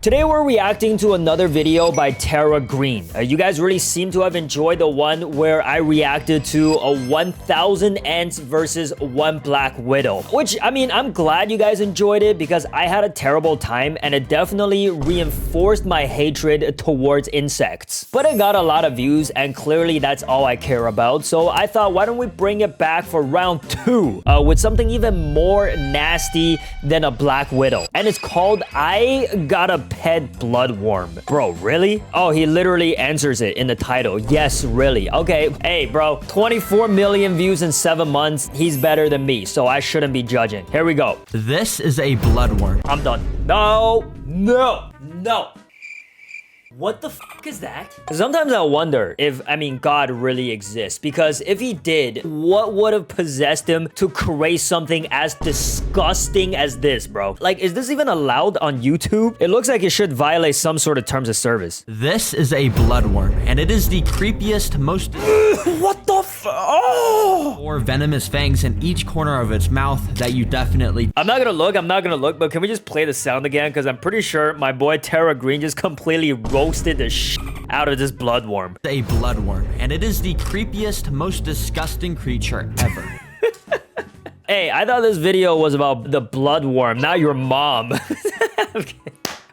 Today we're reacting to another video by Tara Green. You guys really seem to have enjoyed the one where I reacted to a 1,000 ants versus one black widow. Which, I mean, I'm glad you guys enjoyed it because I had a terrible time and it definitely reinforced my hatred towards insects. But it got a lot of views and clearly that's all I care about. So I thought, why don't we bring it back for round 2 with something even more nasty than a black widow. And it's called I Got a PET Bloodworm. Bro, really? Oh, he literally answers it in the title. Yes, really. Okay, hey, bro. 24 million views in 7 months. He's better than me, so I shouldn't be judging. Here we go. This is a bloodworm. I'm done. No, no, no. What the fuck is that? Sometimes I wonder if, God really exists. Because if he did, what would have possessed him to create something as disgusting as this, bro? Like, is this even allowed on YouTube? It looks like it should violate some sort of terms of service. This is a bloodworm, and it is the creepiest, most... What the f... Oh! 4 venomous fangs in each corner of its mouth that you definitely... I'm not gonna look, but can we just play the sound again? Because I'm pretty sure my boy Tara Green just completely roasted the shit out of this bloodworm. A bloodworm, and it is the creepiest, most disgusting creature ever. Hey, I thought this video was about the bloodworm, not your mom. Okay.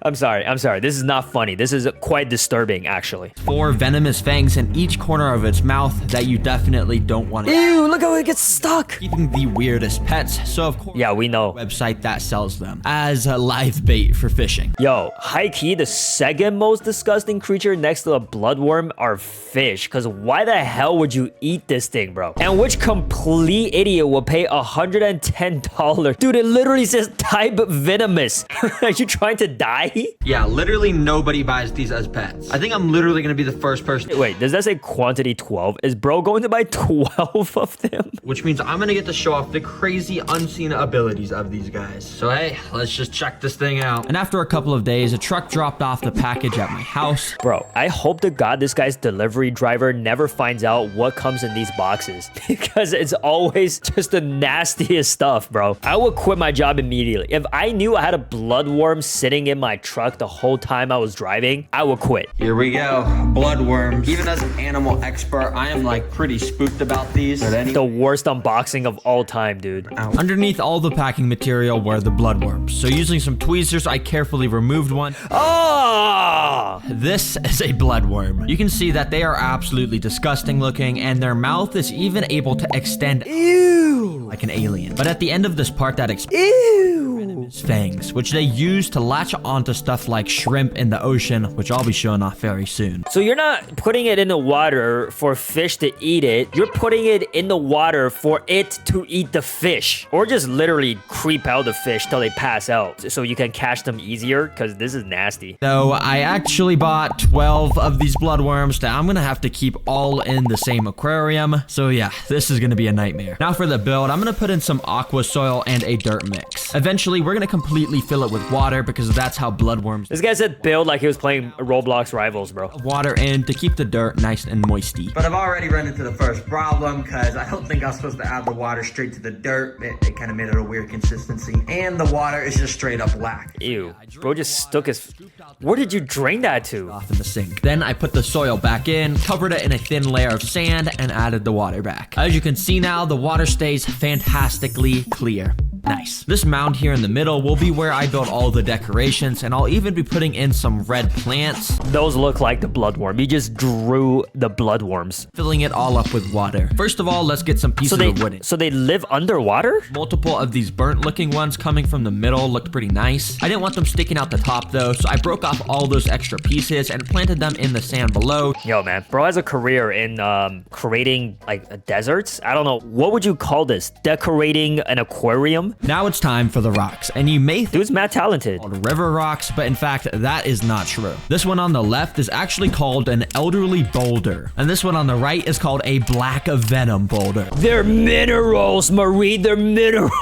I'm sorry. This is not funny. This is quite disturbing, actually. 4 venomous fangs in each corner of its mouth that you definitely don't want to... Ew, look how it gets stuck. Keeping the weirdest pets, so of course... Yeah, we know. ...website that sells them as a live bait for fishing. Yo, high-key, the second most disgusting creature next to a bloodworm are fish. Because why the hell would you eat this thing, bro? And which complete idiot will pay $110? Dude, it literally says type venomous. Are you trying to die? Yeah, literally nobody buys these as pets. I think I'm literally gonna be the first person. Wait, does that say quantity 12? Is bro going to buy 12 of them? Which means I'm gonna get to show off the crazy unseen abilities of these guys. So hey, let's just check this thing out. And after a couple of days, a truck dropped off the package at my house. Bro, I hope to God this guy's delivery driver never finds out what comes in these boxes. Because it's always just the nastiest stuff, bro. I would quit my job immediately. If I knew I had a bloodworm sitting in my truck the whole time I was driving, I would quit. Here we go. Bloodworms. Even as an animal expert, I am like pretty spooked about these. The worst unboxing of all time, dude. Ow. Underneath all the packing material were the bloodworms. So using some tweezers, I carefully removed one. Oh! This is a bloodworm. You can see that they are absolutely disgusting looking and their mouth is even able to extend like an alien. But at the end of this part that venomous fangs, which they use to latch onto stuff like shrimp in the ocean, which I'll be showing off very soon. So you're not putting it in the water for fish to eat it. You're putting it in the water for it to eat the fish. Or just literally creep out the fish till they pass out so you can catch them easier, because this is nasty. So I actually bought 12 of these bloodworms that I'm gonna have to keep all in the same aquarium. So yeah, this is gonna be a nightmare. Now for the build, I'm gonna put in some aqua soil and a dirt mix. Eventually, we're gonna completely fill it with water because that's how bloodworms... This guy said build like he was playing Roblox Rivals, bro. Water in to keep the dirt nice and moisty. But I've already run into the first problem because I don't think I was supposed to add the water straight to the dirt. It kind of made it a weird consistency. And the water is just straight up black. Ew. Bro just stuck his... Where did you drain that to? Off in the sink. Then I put the soil back in, covered it in a thin layer of sand, and added the water back. As you can see now, the water stays fantastically clear. Nice. This mound here in the middle will be where I build all the decorations, and I'll even be putting in some red plants. Those look like the bloodworm. You just drew the bloodworms. Filling it all up with water. First of all, let's get some pieces of wood in. So they live underwater? Multiple of these burnt looking ones coming from the middle looked pretty nice. I didn't want them sticking out the top though, so I broke off all those extra pieces and planted them in the sand below. Yo, man. Bro has a career in creating like deserts. I don't know. What would you call this? Decorating an aquarium? Now it's time for the rocks, and you may think dude's mad talented. Called river rocks, but in fact, that is not true. This one on the left is actually called an elderly boulder, and this one on the right is called a black venom boulder. They're minerals, Marie. They're minerals.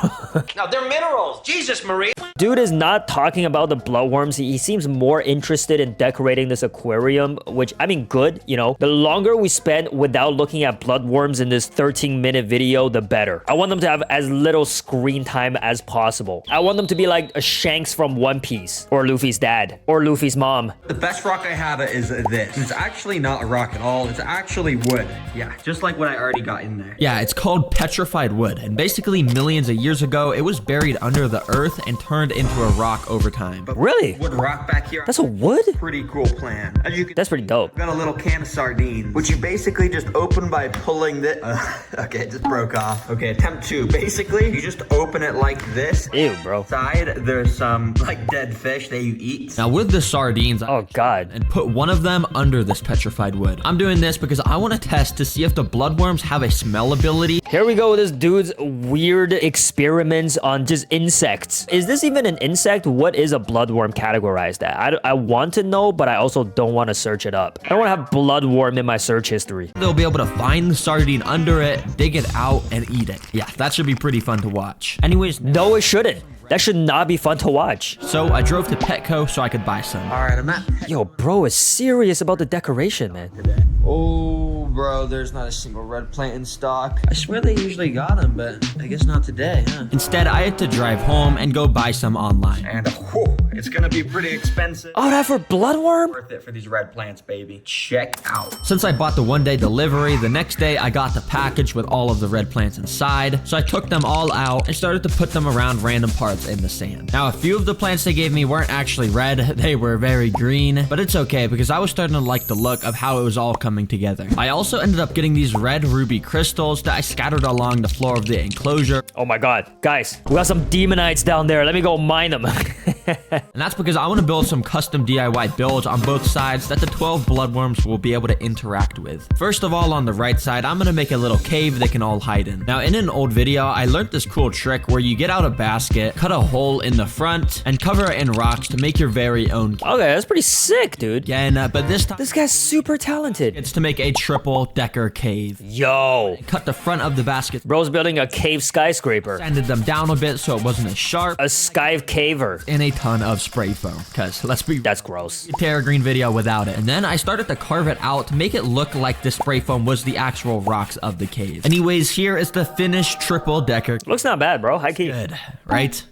Now, they're minerals. Jesus, Marie. Dude is not talking about the bloodworms. He seems more interested in decorating this aquarium, which, I mean, good, you know. The longer we spend without looking at bloodworms in this 13-minute video, the better. I want them to have as little screen time as possible. I want them to be like a Shanks from One Piece, or Luffy's dad, or Luffy's mom. The best rock I have is this. It's actually not a rock at all. It's actually wood. Yeah, just like what I already got in there. Yeah, it's called petrified wood. And basically millions of years ago, it was buried under the earth and turned into a rock over time. But really? Wood rock back here. That's a wood? Pretty cool plan. As you can That's pretty dope. I've got a little can of sardines, which you basically just open by pulling the... okay, it just broke off. Okay, attempt 2. Basically, you just open it like this. Ew, bro. Inside, there's some like dead fish that you eat. Now with the sardines, Oh, God. and put one of them under this petrified wood. I'm doing this because I want to test to see if the bloodworms have a smell ability. Here we go with this dude's weird experiments on just insects. Is this even an insect? What is a bloodworm categorized at? I want to know, but I also don't want to search it up. I don't want to have bloodworm in my search history. They'll be able to find the sardine under it, dig it out, and eat it. Yeah, that should be pretty fun to watch. Anyways, No, it shouldn't. That should not be fun to watch. so I drove to Petco so I could buy some. All right, I'm at Yo, bro is serious about the decoration, man. Oh, bro, there's not a single red plant in stock. I swear they usually got them, but I guess not today, huh? Instead, I had to drive home and go buy some online. And it's gonna be pretty expensive. Oh, that for bloodworm? Worth it for these red plants, baby. Check out. Since I bought the one-day delivery, the next day I got the package with all of the red plants inside. So I took them all out and started to put them around random parts in the sand. Now, a few of the plants they gave me weren't actually red. They were very green, but it's okay because I was starting to like the look of how it was all coming together. I also ended up getting these red ruby crystals that I scattered along the floor of the enclosure. Oh my God. Guys, we got some demonites down there. Let me go mine them. And that's because I want to build some custom DIY builds on both sides that the 12 bloodworms will be able to interact with. First of all, on the right side, I'm going to make a little cave they can all hide in. Now, in an old video, I learned this cool trick where you get out a basket, cut a hole in the front, and cover it in rocks to make your very own cave. Okay, that's pretty sick, dude. Again, but this time, This guy's super talented. it's to make a triple decker cave. Yo. Cut the front of the basket, Bro's building a cave skyscraper. sanded them down a bit so it wasn't as sharp, A sky caver. and a ton of spray foam. Because let's be That's gross. Terra Green video without it. And then I started to carve it out to make it look like the spray foam was the actual rocks of the cave. Anyways, here is the finished triple decker. Looks not bad, bro. High key. Good, right?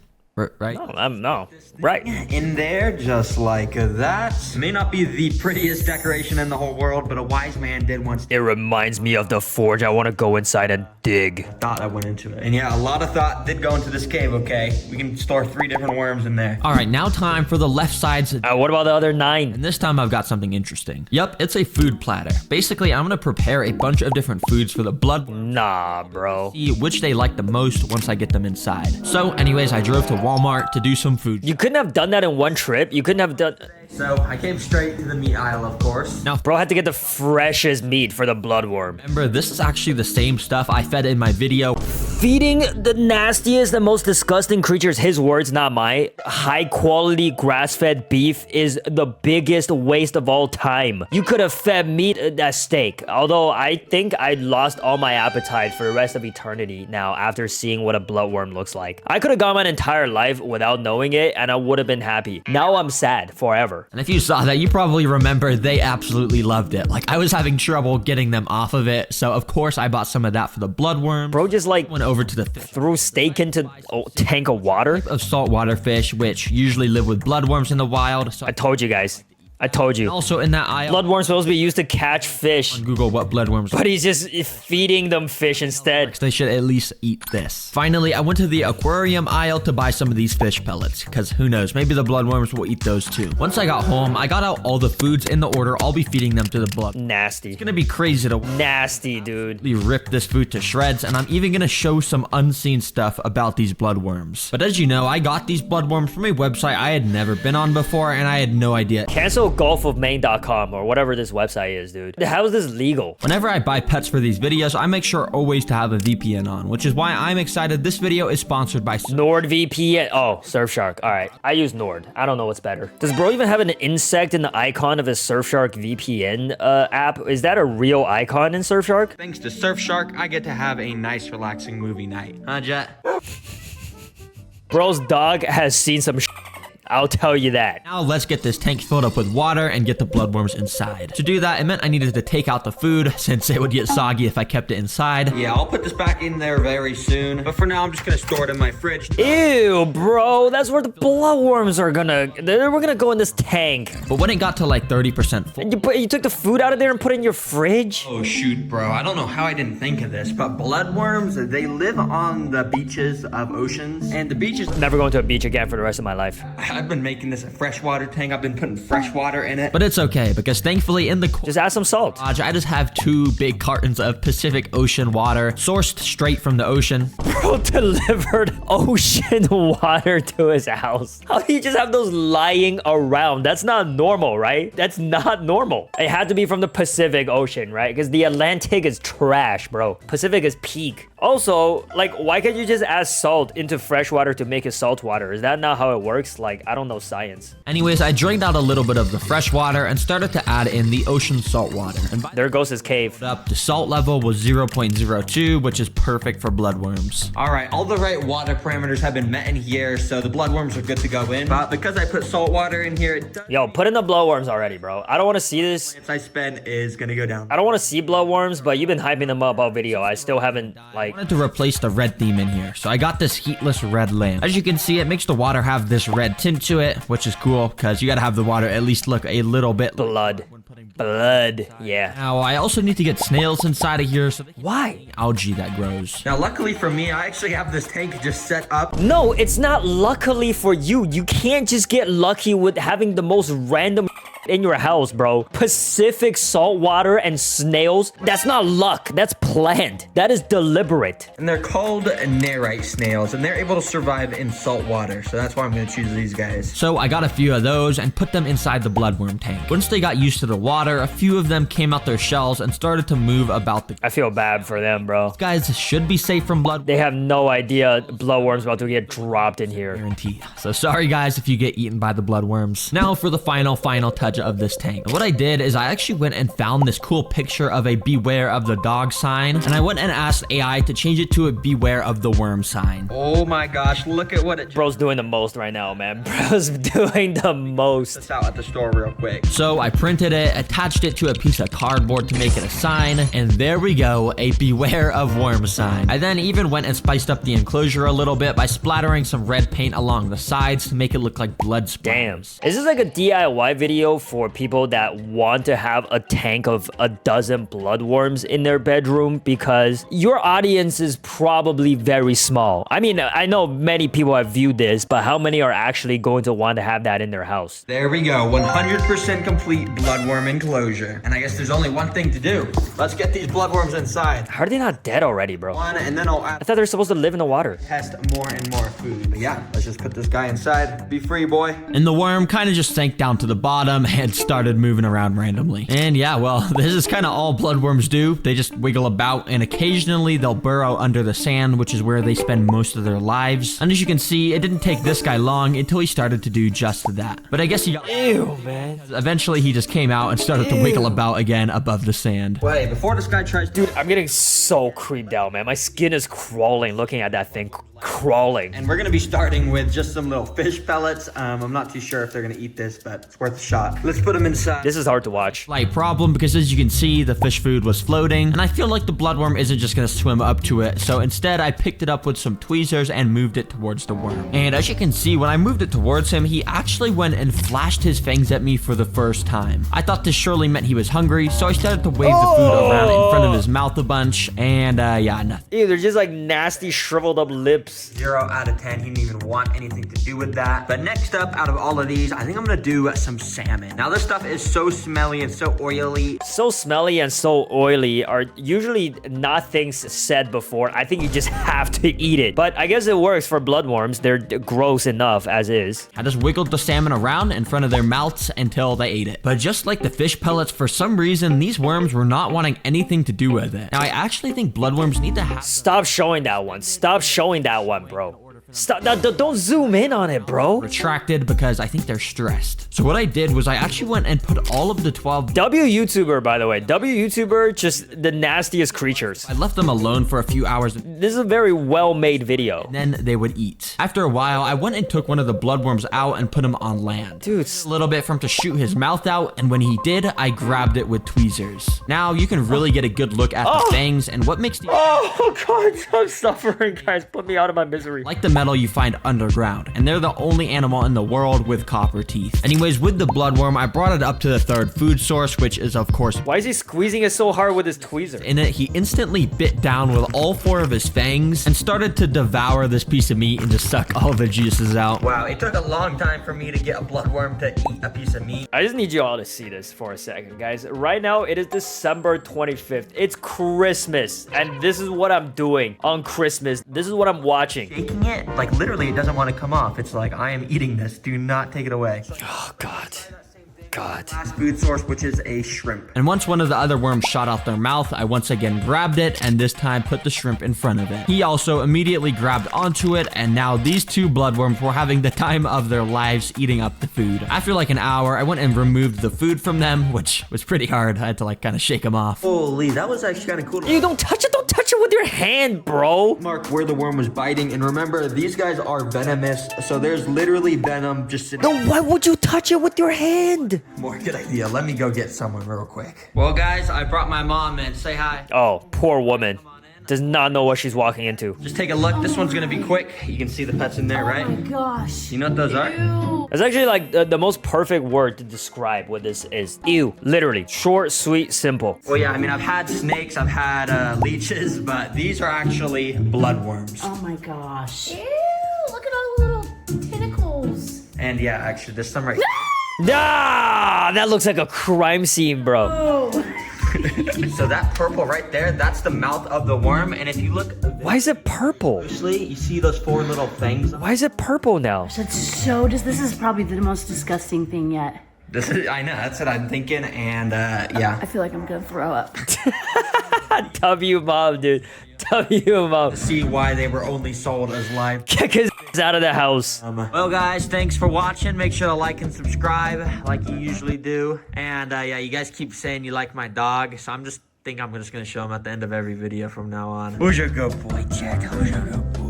Right? No. Right. In there, just like that. It may not be the prettiest decoration in the whole world, but a wise man did once It reminds me of the forge. I want to go inside and dig. thought I went into it. And yeah, a lot of thought did go into this cave, okay? We can store 3 different worms in there. All right, now time for the left sides. What about the other 9? And this time I've got something interesting. Yup, it's a food platter. Basically, I'm gonna prepare a bunch of different foods for the blood. Nah, bro. See which they like the most once I get them inside. So anyways, I drove to Walmart to do some food. You couldn't have done that in one trip. You couldn't have done... So I came straight to the meat aisle, of course. Now, Bro had to get the freshest meat for the bloodworm. remember, this is actually the same stuff I fed in my video. Feeding the nastiest and most disgusting creatures, his words, not mine, high quality grass-fed beef is the biggest waste of all time. You could have fed meat as steak. Although I think I lost all my appetite for the rest of eternity now after seeing what a bloodworm looks like. I could have gone my entire life without knowing it and I would have been happy. Now I'm sad forever. And if you saw that, you probably remember they absolutely loved it. Like, I was having trouble getting them off of it. So, of course, I bought some of that for the bloodworm. Bro just like Went over to the threw steak into a tank of water. of saltwater fish, which usually live with bloodworms in the wild. So I told you guys. I told you. also in that aisle, Bloodworm's supposed to be used to catch fish. Google what bloodworms are. But he's just feeding them fish instead. They should at least eat this. Finally, I went to the aquarium aisle to buy some of these fish pellets, because who knows, maybe the bloodworms will eat those too. Once I got home, I got out all the foods in the order I'll be feeding them to the blood. Nasty. It's gonna be crazy to Nasty, dude. rip this food to shreds, and I'm even gonna show some unseen stuff about these bloodworms. But as you know, I got these bloodworms from a website I had never been on before, and I had no idea. Cancel golfofmaine.com or whatever this website is, dude. How is this legal? Whenever I buy pets for these videos, I make sure always to have a VPN on, which is why I'm excited this video is sponsored by NordVPN. Oh, Surfshark. All right. I use Nord. I don't know what's better. Does bro even have an insect in the icon of his Surfshark VPN app? Is that a real icon in Surfshark? Thanks to Surfshark, I get to have a nice relaxing movie night. Huh, Jet? Bro's dog has seen some I'll tell you that. Now let's get this tank filled up with water and get the bloodworms inside. To do that, it meant I needed to take out the food since it would get soggy if I kept it inside. Yeah, I'll put this back in there very soon. But for now, I'm just gonna store it in my fridge. Ew, bro. That's where the bloodworms are we're gonna go in this tank. But when it got to like 30% full, You took the food out of there and put it in your fridge? Oh shoot, bro. I don't know how I didn't think of this, but bloodworms, they live on the beaches of oceans. And the beaches... Never going to a beach again for the rest of my life. I've been making this a freshwater tank. I've been putting fresh water in it. but it's okay because thankfully in the Just add some salt. garage, I just have 2 big cartons of Pacific Ocean water sourced straight from the ocean. Bro delivered ocean water to his house. How do you just have those lying around? That's not normal, right? That's not normal. It had to be from the Pacific Ocean, right? Because the Atlantic is trash, bro. Pacific is peak. Also, like, why can't you just add salt into fresh water to make it salt water? Is that not how it works? Like, I don't know science. Anyways, I drained out a little bit of the fresh water and started to add in the ocean salt water. And by There goes his cave. up, the salt level was 0.02, which is perfect for bloodworms. All right, all the right water parameters have been met in here, so the bloodworms are good to go in. But because I put salt water in here, it does... Yo, put in the bloodworms already, bro. I don't want to see this. chance I spend is gonna go down. I don't want to see bloodworms, but you've been hyping them up all video. I still haven't, like... I wanted to replace the red theme in here, so I got this heatless red lamp. As you can see, it makes the water have this red tint to it, which is cool because you gotta have the water at least look a little bit Blood. Blood. Yeah. Now, I also need to get snails inside of here so they can Why? algae that grows. Now, luckily for me, I actually have this tank just set up. No, it's not luckily for you. You can't just get lucky with having the most random in your house, bro. Pacific salt water and snails. That's not luck. That's planned. That is deliberate. And they're called narite snails, and they're able to survive in salt water. So that's why I'm gonna choose these guys. So I got a few of those and put them inside the bloodworm tank. Once they got used to the water, a few of them came out their shells and started to move about the... I feel bad for them, bro. Guys should be safe from blood. They have no idea bloodworms about to get dropped in here. Guarantee. So sorry guys if you get eaten by the bloodworms. Now for the final touch of this tank. And what I did is I actually went and found this cool picture of a beware of the dog sign, and I went and asked AI to change it to a beware of the worm sign. Oh my gosh, look at what it... Bro's doing the most right now, man. Bro's doing the most. It's out at the store real quick. So I printed it, attached it to a piece of cardboard to make it a sign, and there we go, a beware of worm sign. I then even went and spiced up the enclosure a little bit by splattering some red paint along the sides to make it look like blood Damn. splatters. Is this like a DIY video for people that want to have a tank of a dozen bloodworms in their bedroom? Because your audience is probably very small. I mean, I know many people have viewed this, but how many are actually going to want to have that in their house? There we go, 100% complete bloodworm enclosure. And I guess there's only one thing to do. Let's get these bloodworms inside. How are they not dead already, bro? One, and then I'll I thought they're supposed to live in the water. test more and more food. But yeah, let's just put this guy inside. Be free, boy. And the worm kind of just sank down to the bottom and started moving around randomly. And yeah, well, this is kind of all bloodworms do. They just wiggle about, and occasionally they'll burrow under the sand, which is where they spend most of their lives. And as you can see, it didn't take this guy long until he started to do just that. But I guess he got... Ew, man. Eventually, he just came out and started to wiggle about again above the sand. Wait, before this guy tries... Dude, I'm getting so creeped out, man. My skin is crawling looking at that thing. Crawling. And we're gonna be starting with just some little fish pellets. I'm not too sure if they're gonna eat this, but it's worth a shot. Let's put them inside. This is hard to watch. Slight problem because as you can see, the fish food was floating, and I feel like the bloodworm isn't just gonna swim up to it. So instead, I picked it up with some tweezers and moved it towards the worm. And as you can see, when I moved it towards him, he actually went and flashed his fangs at me for the first time. I thought this surely meant he was hungry, so I started to wave the food around in front of his mouth a bunch, and yeah, nothing. Ew, they're just like nasty shriveled up lips. 0 out of 10. He didn't even want anything to do with that. But next up, out of all of these, I think I'm gonna do some salmon. Now this stuff is so smelly and so oily. So smelly and so oily are usually not things said before. I think you just have to eat it. But I guess it works for bloodworms. They're gross enough as is. I just wiggled the salmon around in front of their mouths until they ate it. But just like the fish pellets, for some reason, these worms were not wanting anything to do with it. Now, I actually think bloodworms need to have... Stop showing that one. Stop showing that one, bro. Stop. Don't zoom in on it, bro. retracted because I think they're stressed. So what I did was I actually went and put all of the 12 YouTuber, by the way. YouTuber, just the nastiest creatures. I left them alone for a few hours. This is a very well-made video. Then they would eat. After a while, I went and took one of the bloodworms out and put him on land. Dude, A little bit for him to shoot his mouth out, and when he did, I grabbed it with tweezers. Now you can really get a good look at the fangs and what makes the oh god, I'm suffering, guys. Put me out of my misery. like the metal you find underground, and they're the only animal in the world with copper teeth. Anyways, with the bloodworm, I brought it up to the third food source, which is of course Why is he squeezing it so hard with his tweezer? in it. He instantly bit down with all 4 of his fangs and started to devour this piece of meat and just suck all the juices out. Wow, it took a long time for me to get a bloodworm to eat a piece of meat. I just need you all to see this for a second, guys. Right now, it is December 25th. It's Christmas, and this is what I'm doing on Christmas. This is what I'm watching. Shaking it, like literally it doesn't want to come off. It's like, I am eating this. Do not take it away. Oh, God. God. Last food source, which is a shrimp. And once one of the other worms shot out their mouth, I once again grabbed it and this time put the shrimp in front of it. He also immediately grabbed onto it, and now these 2 bloodworms were having the time of their lives eating up the food. After like an hour, I went and removed the food from them, which was pretty hard. I had to like kind of shake them off. Holy, that was actually kind of cool. You don't touch it. Don't touch it with your hand, bro. Mark where the worm was biting, and remember, these guys are venomous, so there's literally venom just sitting. No, why would you touch it with your hand? More good idea. Let me go get someone real quick. Well, guys, I brought my mom in. Say hi. Oh, poor woman. Does not know what she's walking into. Just take a look. This one's gonna be quick. You can see the pets in there, right? Oh my gosh. You know what those are? Ew. It's actually like the most perfect word to describe what this is. Ew. Literally. Short, sweet, simple. Well, yeah, I mean, I've had snakes, I've had leeches, but these are actually bloodworms. Oh my gosh. Ew, look at all the little tentacles. And yeah, actually, there's some right here. Ah, that looks like a crime scene, bro. Oh. So that purple right there, that's the mouth of the worm. And if you look Why is it purple? closely, you see those 4 little fangs? Why is it purple now? That's so this is probably the most disgusting thing yet. This is, I know, that's what I'm thinking. And yeah. I feel like I'm gonna throw up. W mom, dude. W mom. See why they were only sold as live. Kick his out of the house. Well, guys, thanks for watching. Make sure to like and subscribe like you usually do. And yeah, you guys keep saying you like my dog, so I'm just gonna show him at the end of every video from now on. Who's your good boy, Chet? Who's your good boy?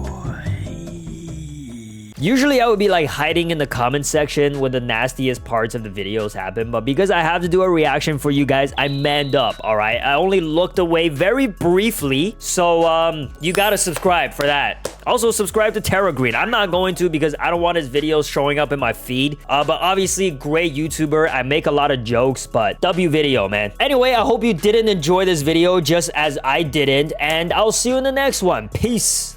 Usually I would be like hiding in the comment section when the nastiest parts of the videos happen, but because I have to do a reaction for you guys, I manned up, all right? I only looked away very briefly, so you gotta subscribe for that. Also, subscribe to Terra Green. I'm not going to because I don't want his videos showing up in my feed, but obviously, great YouTuber. I make a lot of jokes, but W video, man. Anyway, I hope you didn't enjoy this video just as I didn't, and I'll see you in the next one. Peace.